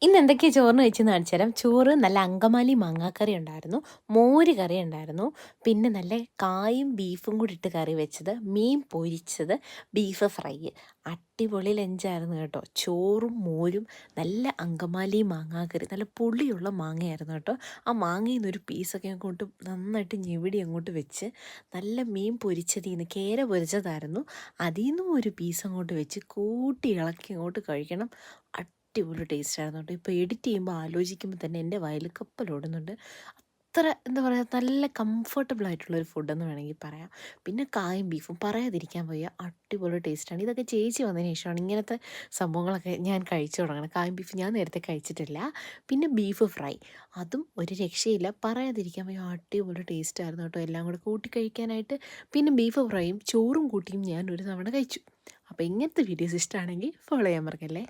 ഇന്ന് എന്തൊക്കെയാണ് ചോറിന് വെച്ചെന്ന് കാണിച്ചു തരാം. ചോറ് നല്ല അങ്കമാലി മാങ്ങാക്കറി ഉണ്ടായിരുന്നു, മോര് കറി ഉണ്ടായിരുന്നു, പിന്നെ നല്ല കായും ബീഫും കൂടി ഇട്ട് കറി വെച്ചത്, മീൻ പൊരിച്ചത്, ബീഫ് ഫ്രൈ. അടിപൊളി ലഞ്ചായിരുന്നു കേട്ടോ. ചോറും മോരും നല്ല അങ്കമാലി മാങ്ങാക്കറി, നല്ല പുളിയുള്ള മാങ്ങയായിരുന്നു കേട്ടോ. ആ മാങ്ങയിൽ നിന്നൊരു പീസൊക്കെ അങ്ങോട്ട് നന്നായിട്ട് ഞെവിടി അങ്ങോട്ട് വെച്ച്, നല്ല മീൻ പൊരിച്ചതിൽ നിന്ന് കേര പൊരിച്ചതായിരുന്നു, അതിൽ നിന്നും ഒരു പീസ് അങ്ങോട്ട് വെച്ച് കൂട്ടി ഇളക്കി അങ്ങോട്ട് കഴിക്കണം. അടിപൊളി ടേസ്റ്റായിരുന്നു കേട്ടോ. ഇപ്പോൾ എഡിറ്റ് ചെയ്യുമ്പോൾ ആലോചിക്കുമ്പോൾ തന്നെ എൻ്റെ വായിൽ കപ്പലോടുന്നുണ്ട്. അത്ര എന്താ പറയുക, നല്ല കംഫർട്ടബിൾ ആയിട്ടുള്ളൊരു ഫുഡെന്ന് വേണമെങ്കിൽ പറയാം. പിന്നെ കായും ബീഫും പറയാതിരിക്കാൻ വയ്യ, അടിപൊളി ടേസ്റ്റാണ്. ഇതൊക്കെ ചേച്ചി വന്നതിന് ശേഷമാണ് ഇങ്ങനത്തെ സംഭവങ്ങളൊക്കെ ഞാൻ കഴിച്ചു തുടങ്ങണം. കായും ബീഫ് ഞാൻ നേരത്തെ കഴിച്ചിട്ടില്ല. പിന്നെ ബീഫ് ഫ്രൈ, അതും ഒരു രക്ഷയില്ല, പറയാതിരിക്കാൻ വയ്യ, അടിപൊളി ടേസ്റ്റായിരുന്നു കേട്ടോ. എല്ലാം കൂടെ കൂട്ടി കഴിക്കാനായിട്ട്. പിന്നെ ബീഫ് ഫ്രൈയും ചോറും കൂട്ടിയും ഞാൻ ഒരു തവണ കഴിച്ചു. അപ്പോൾ ഇങ്ങനത്തെ വീഡിയോസ് ഇഷ്ടമാണെങ്കിൽ ഫോളോ ചെയ്യാൻ മറക്കല്ലേ.